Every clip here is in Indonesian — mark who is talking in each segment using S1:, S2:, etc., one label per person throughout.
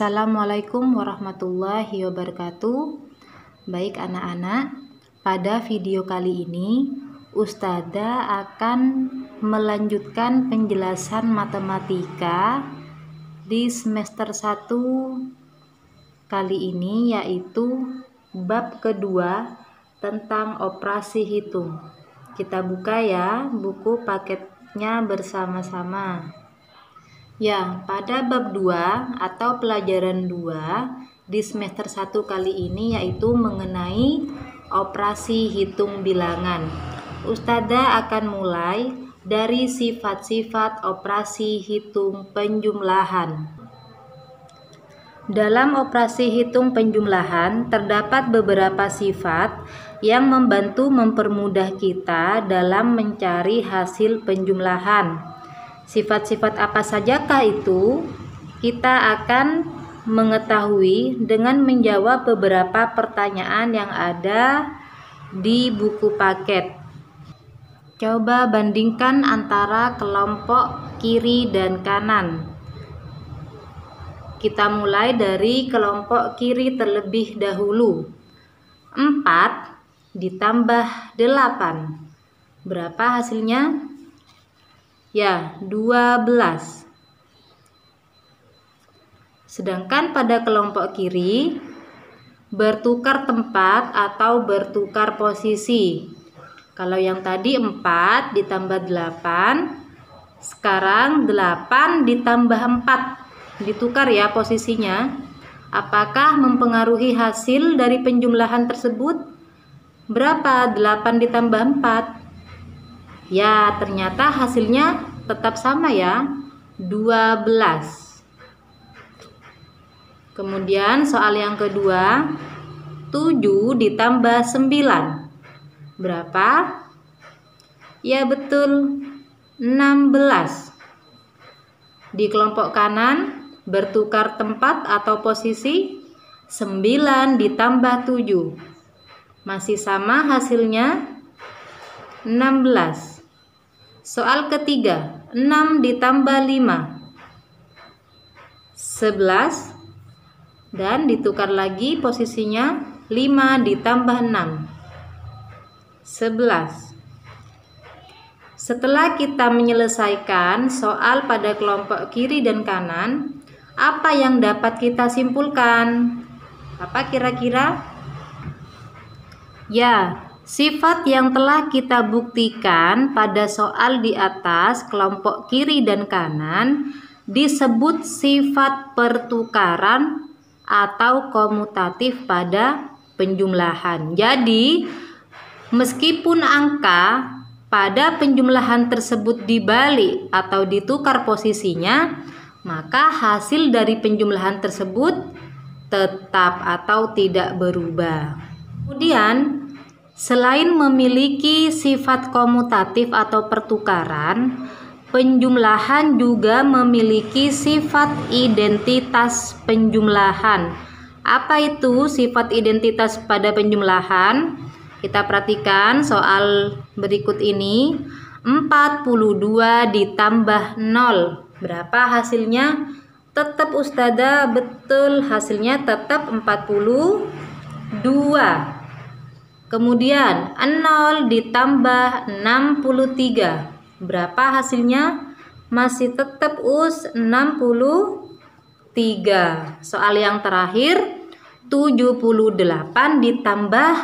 S1: Assalamualaikum warahmatullahi wabarakatuh. Baik anak-anak, pada video kali ini Ustadzah akan melanjutkan penjelasan matematika di semester 1 kali ini, yaitu bab kedua tentang operasi hitung. Kita buka ya buku paketnya bersama-sama. Ya, pada bab 2 atau pelajaran 2 di semester 1 kali ini yaitu mengenai operasi hitung bilangan. Ustadzah akan mulai dari sifat-sifat operasi hitung penjumlahan. Dalam operasi hitung penjumlahan terdapat beberapa sifat yang membantu mempermudah kita dalam mencari hasil penjumlahan. Sifat-sifat apa sajakah itu? Kita akan mengetahui dengan menjawab beberapa pertanyaan yang ada di buku paket. Coba bandingkan antara kelompok kiri dan kanan. Kita mulai dari kelompok kiri terlebih dahulu. 4 ditambah 8. Berapa hasilnya? Ya, 12. Sedangkan pada kelompok kiri bertukar tempat atau bertukar posisi. Kalau yang tadi 4 ditambah 8, sekarang 8 ditambah 4. Ditukar ya posisinya. Apakah mempengaruhi hasil dari penjumlahan tersebut? Berapa 8 ditambah 4? Ya, ternyata hasilnya tetap sama ya, 12. Kemudian soal yang kedua, 7 ditambah 9. Berapa? Ya betul, 16. Di kelompok kanan bertukar tempat atau posisi, 9 ditambah 7. Masih sama hasilnya, 16. Soal ketiga, 6 ditambah 5. 11. Dan ditukar lagi posisinya, 5 ditambah 6. 11. Setelah kita menyelesaikan soal pada kelompok kiri dan kanan, apa yang dapat kita simpulkan? Apa kira-kira? Ya, sifat yang telah kita buktikan pada soal di atas kelompok kiri dan kanan disebut sifat pertukaran atau komutatif pada penjumlahan. Jadi, meskipun angka pada penjumlahan tersebut dibalik atau ditukar posisinya, maka hasil dari penjumlahan tersebut tetap atau tidak berubah. Kemudian, selain memiliki sifat komutatif atau pertukaran, penjumlahan juga memiliki sifat identitas penjumlahan. Apa itu sifat identitas pada penjumlahan? Kita perhatikan soal berikut ini. 42 ditambah 0. Berapa hasilnya? Tetap Ustadzah, betul, hasilnya tetap 42. Kemudian 0 ditambah 63. Berapa hasilnya? Masih tetap 63. Soal yang terakhir, 78 ditambah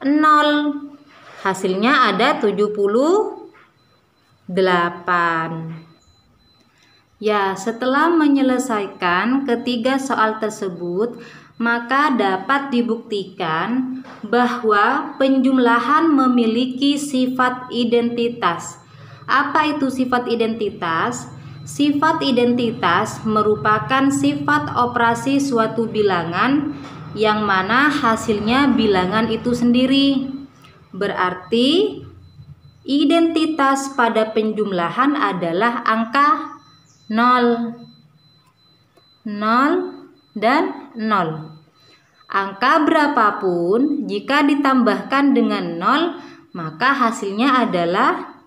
S1: 0. Hasilnya ada 78. Ya, setelah menyelesaikan ketiga soal tersebut, maka dapat dibuktikan bahwa penjumlahan memiliki sifat identitas. Apa itu sifat identitas? Sifat identitas merupakan sifat operasi suatu bilangan yang mana hasilnya bilangan itu sendiri. Berarti identitas pada penjumlahan adalah angka 0. 0 dan 0. Angka berapapun jika ditambahkan dengan 0, maka hasilnya adalah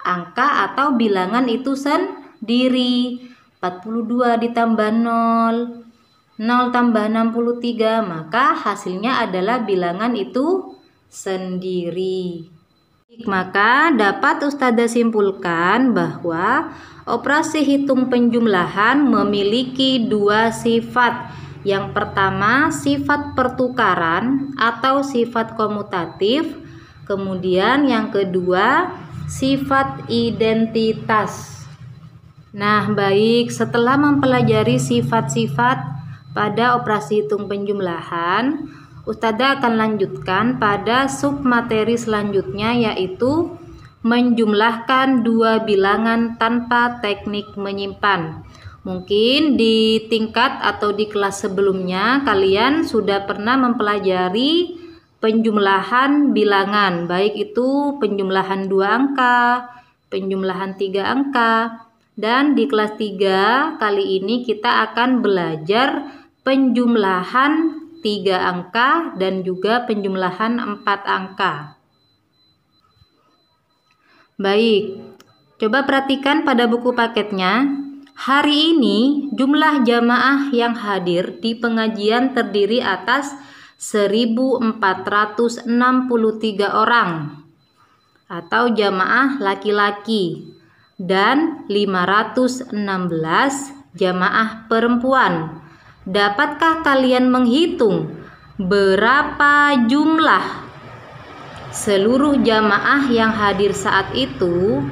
S1: angka atau bilangan itu sendiri. 42 ditambah 0 0 tambah 63, maka hasilnya adalah bilangan itu sendiri. Maka dapat Ustadzah simpulkan bahwa operasi hitung penjumlahan memiliki dua sifat. Yang pertama, sifat pertukaran atau sifat komutatif. Kemudian yang kedua, sifat identitas. Nah, baik, setelah mempelajari sifat-sifat pada operasi hitung penjumlahan, Ustadzah akan lanjutkan pada submateri selanjutnya, yaitu menjumlahkan dua bilangan tanpa teknik menyimpan. Mungkin di tingkat atau di kelas sebelumnya kalian sudah pernah mempelajari penjumlahan bilangan, baik itu penjumlahan 2 angka, penjumlahan 3 angka, dan di kelas 3 kali ini kita akan belajar penjumlahan 3 angka dan juga penjumlahan 4 angka. Baik, coba perhatikan pada buku paketnya. Hari ini jumlah jamaah yang hadir di pengajian terdiri atas 1.463 orang atau jamaah laki-laki dan 516 jamaah perempuan. Dapatkah kalian menghitung berapa jumlah seluruh jamaah yang hadir saat itu?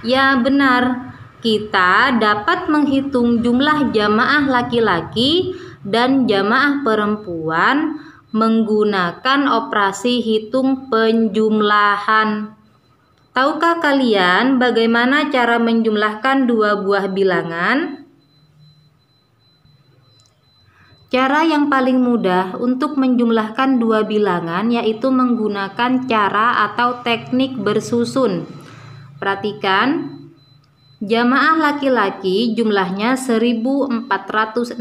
S1: Ya, benar. Kita dapat menghitung jumlah jamaah laki-laki dan jamaah perempuan menggunakan operasi hitung penjumlahan. Tahukah kalian bagaimana cara menjumlahkan dua buah bilangan? Cara yang paling mudah untuk menjumlahkan dua bilangan yaitu menggunakan cara atau teknik bersusun. Perhatikan, jamaah laki-laki jumlahnya 1.463,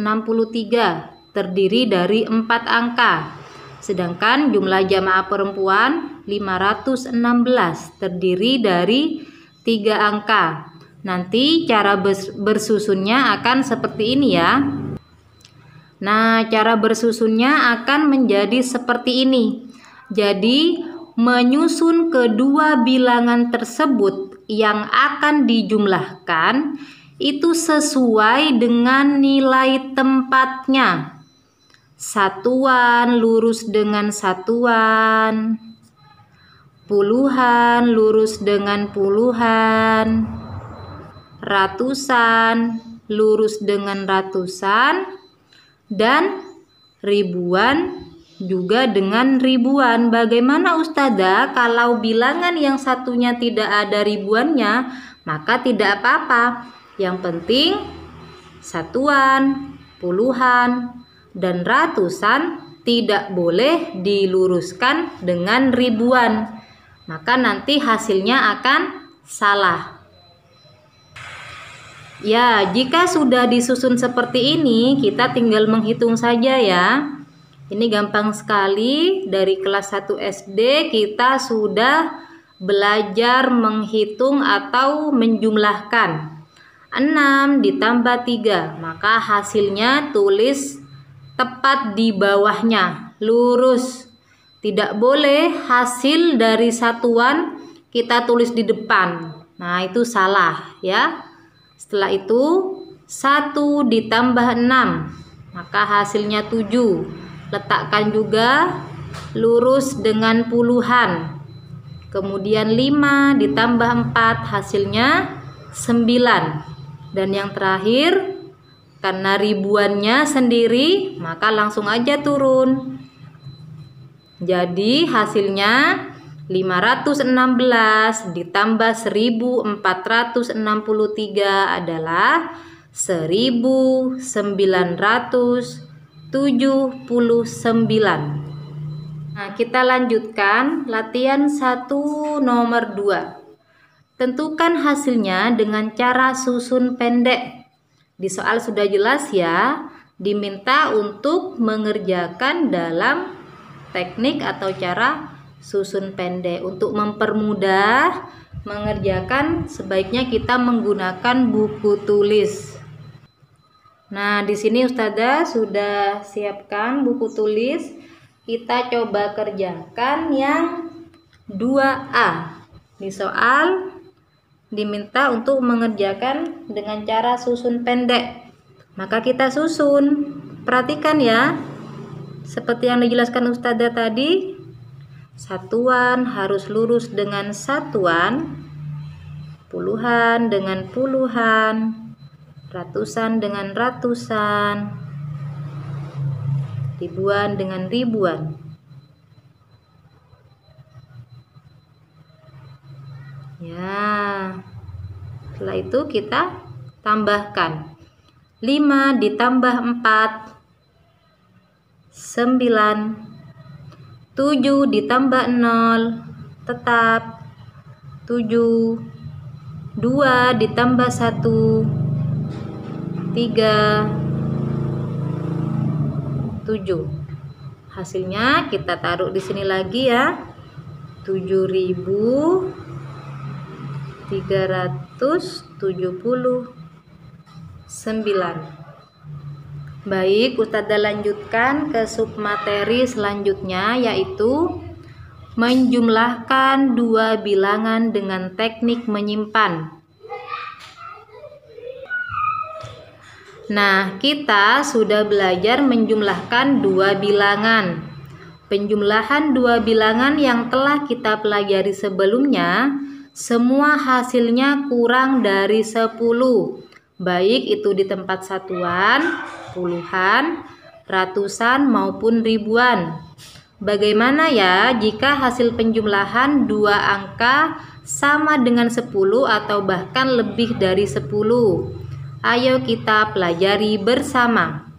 S1: terdiri dari 4 angka. Sedangkan jumlah jamaah perempuan 516, terdiri dari 3 angka. Nanti cara bersusunnya akan seperti ini ya. Nah, cara bersusunnya akan menjadi seperti ini. Jadi, menyusun kedua bilangan tersebut yang akan dijumlahkan itu sesuai dengan nilai tempatnya. Satuan lurus dengan satuan, puluhan lurus dengan puluhan, ratusan lurus dengan ratusan, dan ribuan juga dengan ribuan. Bagaimana Ustadzah kalau bilangan yang satunya tidak ada ribuannya? Maka tidak apa-apa. Yang penting satuan, puluhan, dan ratusan tidak boleh diluruskan dengan ribuan. Maka nanti hasilnya akan salah. Ya, jika sudah disusun seperti ini, kita tinggal menghitung saja ya. Ini gampang sekali. Dari kelas 1 SD kita sudah belajar menghitung atau menjumlahkan. 6 ditambah 3, maka hasilnya tulis tepat di bawahnya, lurus. Tidak boleh hasil dari satuan kita tulis di depan. Nah, itu salah ya. Setelah itu 1 ditambah 6, maka hasilnya 7. Letakkan juga lurus dengan puluhan. Kemudian 5 ditambah 4, hasilnya 9. Dan yang terakhir, karena ribuannya sendiri, maka langsung aja turun. Jadi hasilnya 516 ditambah 1463 adalah 1979. Nah, kita lanjutkan latihan 1 nomor 2. Tentukan hasilnya dengan cara susun pendek. Di soal sudah jelas ya, diminta untuk mengerjakan dalam teknik atau cara susun pendek. Untuk mempermudah mengerjakan, sebaiknya kita menggunakan buku tulis. Nah, di sini Ustazah sudah siapkan buku tulis. Kita coba kerjakan yang 2A. Di soal diminta untuk mengerjakan dengan cara susun pendek. Maka kita susun. Perhatikan ya. Seperti yang dijelaskan Ustazah tadi, satuan harus lurus dengan satuan, puluhan dengan puluhan, ratusan dengan ratusan, ribuan dengan ribuan. Ya, setelah itu kita tambahkan 5 ditambah 4 9, 7 ditambah 0 tetap 7, 2 ditambah 1 3, 7. Hasilnya kita taruh di sini lagi ya. 7.379. Baik, Ustazah lanjutkan ke submateri selanjutnya, yaitu menjumlahkan dua bilangan dengan teknik menyimpan. Nah, kita sudah belajar menjumlahkan dua bilangan. Penjumlahan dua bilangan yang telah kita pelajari sebelumnya, semua hasilnya kurang dari 10. Baik itu di tempat satuan, puluhan, ratusan maupun ribuan. Bagaimana ya jika hasil penjumlahan dua angka sama dengan 10 atau bahkan lebih dari 10? Ayo kita pelajari bersama.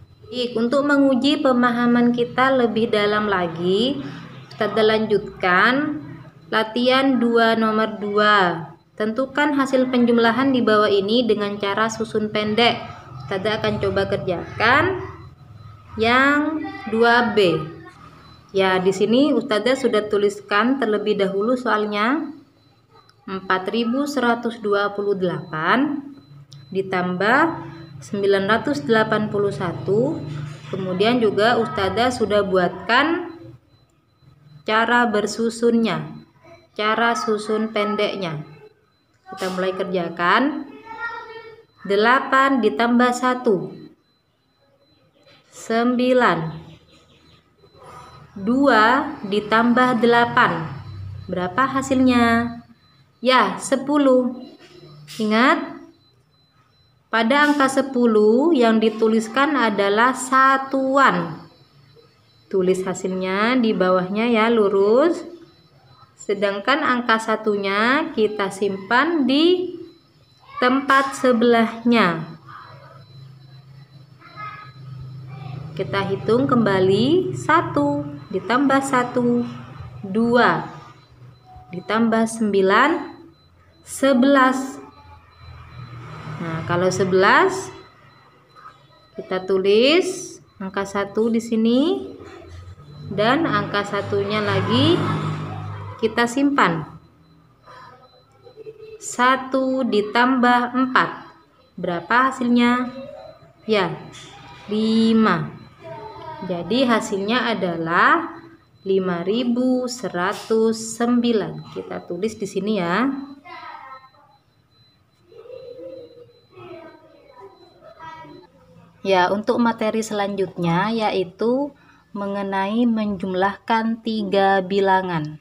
S1: Untuk menguji pemahaman kita lebih dalam lagi, kita lanjutkan latihan 2 nomor 2. Tentukan hasil penjumlahan di bawah ini dengan cara susun pendek. Kita akan coba kerjakan yang 2B. Ya, di sini Ustazah sudah tuliskan terlebih dahulu soalnya. 4128 ditambah 981. Kemudian juga Ustazah sudah buatkan cara bersusunnya, cara susun pendeknya. Kita mulai kerjakan. 8 ditambah 1 9, 2 ditambah 8. Berapa hasilnya? Ya, 10. Ingat, pada angka 10 yang dituliskan adalah satuan. Tulis hasilnya di bawahnya ya, lurus. Sedangkan angka satunya kita simpan di tempat sebelahnya. Kita hitung kembali. 1 ditambah 1 2 ditambah 9 11. Nah, kalau 11 kita tulis angka 1 di sini dan angka satunya lagi kita simpan. 1 ditambah 4. Berapa hasilnya? Ya, 5. Jadi hasilnya adalah 5109. Kita tulis di sini ya. Ya, untuk materi selanjutnya yaitu mengenai menjumlahkan 3 bilangan.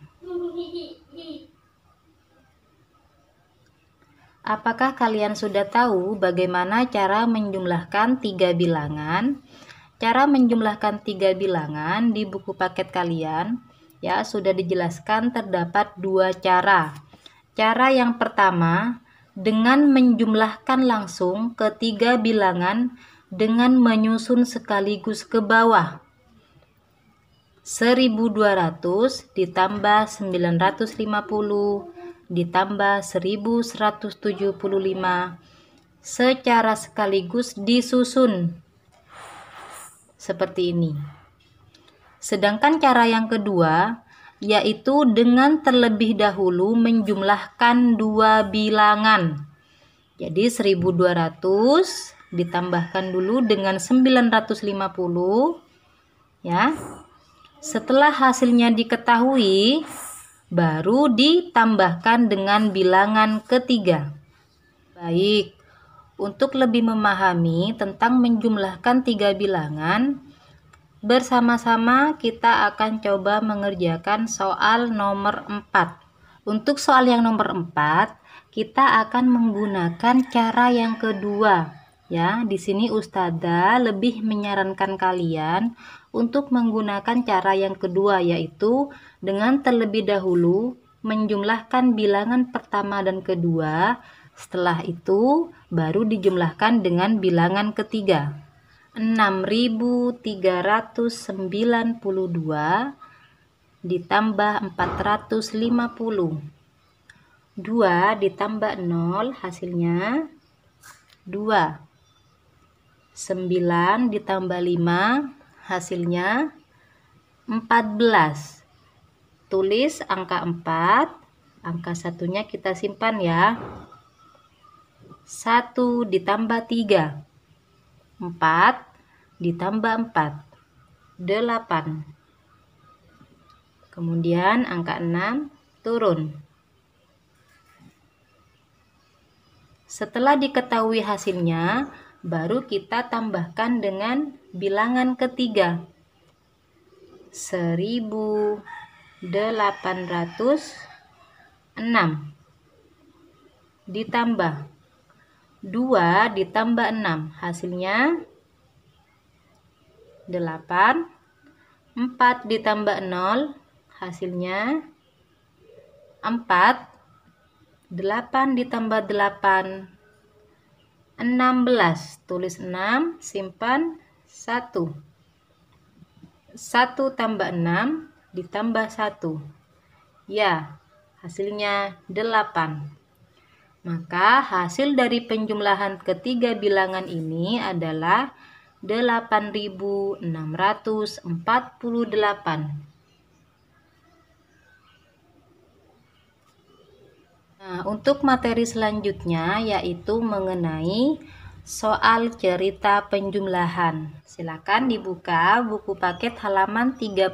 S1: Apakah kalian sudah tahu bagaimana cara menjumlahkan 3 bilangan? Cara menjumlahkan 3 bilangan di buku paket kalian ya sudah dijelaskan terdapat 2 cara. Cara yang pertama dengan menjumlahkan langsung ketiga bilangan dengan menyusun sekaligus ke bawah. 1200 ditambah 950 ditambah 1175 secara sekaligus disusun seperti ini. Sedangkan cara yang kedua yaitu dengan terlebih dahulu menjumlahkan 2 bilangan. Jadi 1200 ditambahkan dulu dengan 950 ya. Setelah hasilnya diketahui, baru ditambahkan dengan bilangan ketiga. Baik, untuk lebih memahami tentang menjumlahkan 3 bilangan, bersama-sama kita akan coba mengerjakan soal nomor 4. Untuk soal yang nomor 4, kita akan menggunakan cara yang kedua. Ya, di sini Ustazah lebih menyarankan kalian untuk menggunakan cara yang kedua, yaitu dengan terlebih dahulu menjumlahkan bilangan pertama dan kedua, setelah itu baru dijumlahkan dengan bilangan ketiga. 6.392 ditambah 450. 2 ditambah 0 hasilnya 2. 9 ditambah 5 hasilnya 14. Tulis angka 4, angka satunya kita simpan ya. 1 ditambah 3, 4 ditambah 4, 8. Kemudian angka 6 turun. Setelah diketahui hasilnya, baru kita tambahkan dengan bilangan ketiga. 1806 ditambah 2 ditambah 6 hasilnya 8. 4 ditambah 0 hasilnya 4. 8 ditambah 8 16. Tulis 6, simpan 1. 1 tambah 6 ditambah 1. Ya, hasilnya 8. Maka hasil dari penjumlahan ketiga bilangan ini adalah 8.648. Nah, untuk materi selanjutnya yaitu mengenai soal cerita penjumlahan. Silakan dibuka buku paket halaman 31.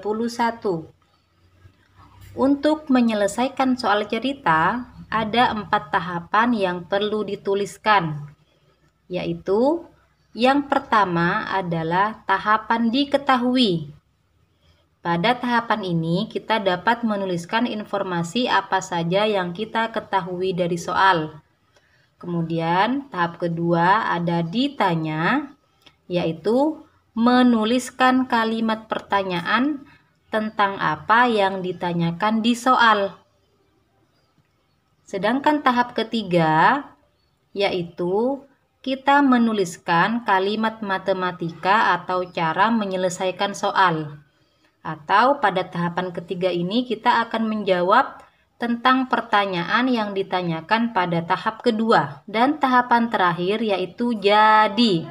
S1: Untuk menyelesaikan soal cerita, ada 4 tahapan yang perlu dituliskan, yaitu yang pertama adalah tahapan diketahui. Pada tahapan ini kita dapat menuliskan informasi apa saja yang kita ketahui dari soal. Kemudian tahap kedua ada ditanya, yaitu menuliskan kalimat pertanyaan tentang apa yang ditanyakan di soal. Sedangkan tahap ketiga yaitu kita menuliskan kalimat matematika atau cara menyelesaikan soal. Atau pada tahapan ketiga ini kita akan menjawab tentang pertanyaan yang ditanyakan pada tahap kedua. Dan tahapan terakhir yaitu jadi.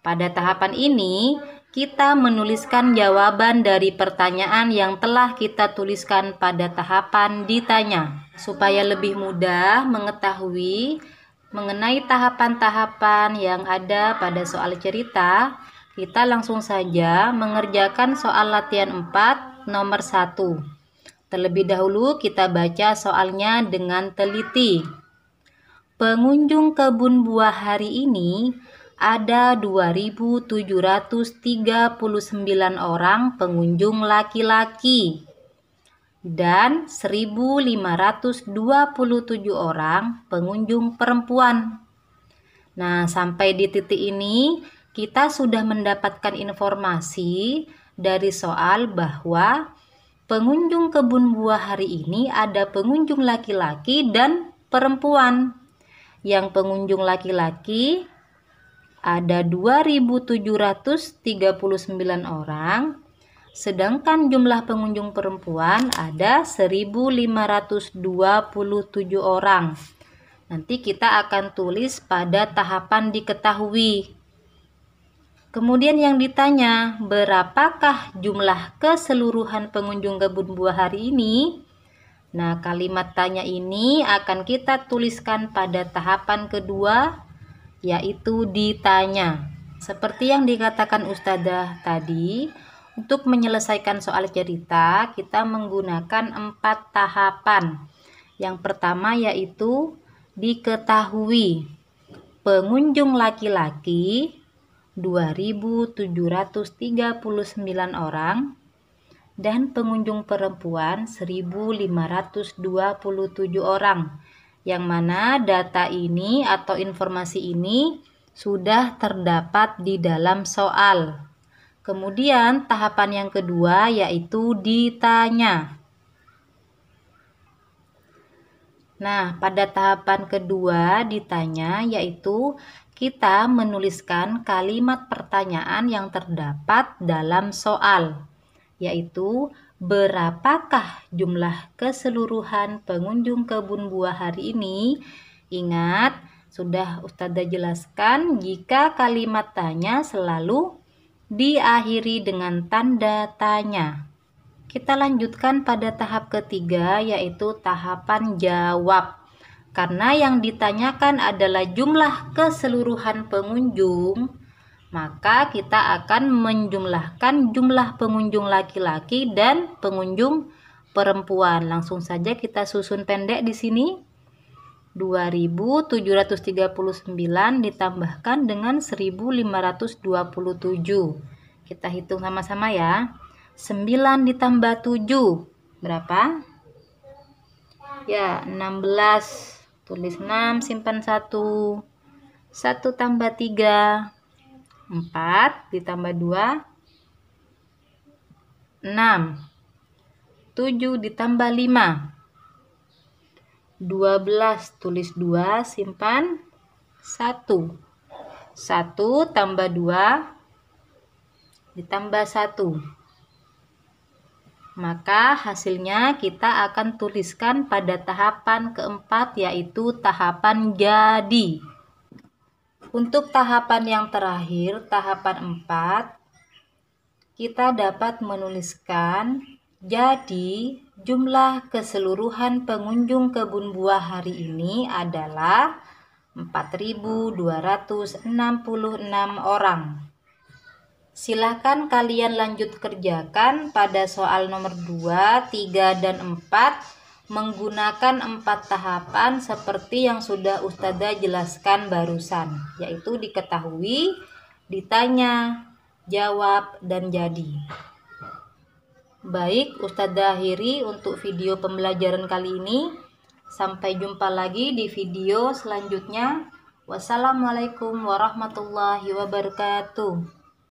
S1: Pada tahapan ini kita menuliskan jawaban dari pertanyaan yang telah kita tuliskan pada tahapan ditanya. Supaya lebih mudah mengetahui mengenai tahapan-tahapan yang ada pada soal cerita, kita langsung saja mengerjakan soal latihan 4 nomor 1. Terlebih dahulu kita baca soalnya dengan teliti. Pengunjung kebun buah hari ini ada 2.739 orang pengunjung laki-laki dan 1.527 orang pengunjung perempuan. Nah, sampai di titik ini kita sudah mendapatkan informasi dari soal bahwa pengunjung kebun buah hari ini ada pengunjung laki-laki dan perempuan. Yang pengunjung laki-laki ada 2.739 orang, sedangkan jumlah pengunjung perempuan ada 1.527 orang. Nanti kita akan tulis pada tahapan diketahui. Kemudian yang ditanya, berapakah jumlah keseluruhan pengunjung kebun buah hari ini? Nah, kalimat tanya ini akan kita tuliskan pada tahapan kedua, yaitu ditanya. Seperti yang dikatakan Ustadzah tadi, untuk menyelesaikan soal cerita, kita menggunakan 4 tahapan. Yang pertama yaitu diketahui. Pengunjung laki-laki 2.739 orang dan pengunjung perempuan 1.527 orang, yang mana data ini atau informasi ini sudah terdapat di dalam soal. Kemudian tahapan yang kedua yaitu ditanya. Nah, pada tahapan kedua ditanya yaitu kita menuliskan kalimat pertanyaan yang terdapat dalam soal, yaitu berapakah jumlah keseluruhan pengunjung kebun buah hari ini? Ingat, sudah Ustadzah jelaskan jika kalimat tanya selalu diakhiri dengan tanda tanya. Kita lanjutkan pada tahap ketiga yaitu tahapan jawab. Karena yang ditanyakan adalah jumlah keseluruhan pengunjung, maka kita akan menjumlahkan jumlah pengunjung laki-laki dan pengunjung perempuan. Langsung saja kita susun pendek di sini. 2.739 ditambahkan dengan 1.527. Kita hitung sama-sama ya. 9 ditambah 7 berapa? Ya, 16. Tulis 6, simpan 1. 1 tambah 3 4 ditambah 2 6. 7 ditambah 5 12. Tulis 2, simpan 1. 1 tambah 2 ditambah 1. Maka hasilnya kita akan tuliskan pada tahapan keempat yaitu tahapan jadi. Untuk tahapan yang terakhir, tahapan 4, kita dapat menuliskan jadi jumlah keseluruhan pengunjung kebun buah hari ini adalah 4.266 orang. Silahkan kalian lanjut kerjakan pada soal nomor 2, 3, dan 4 menggunakan 4 tahapan seperti yang sudah Ustadzah jelaskan barusan, yaitu diketahui, ditanya, jawab, dan jadi. Baik, Ustadzah akhiri untuk video pembelajaran kali ini. Sampai jumpa lagi di video selanjutnya. Wassalamualaikum warahmatullahi wabarakatuh.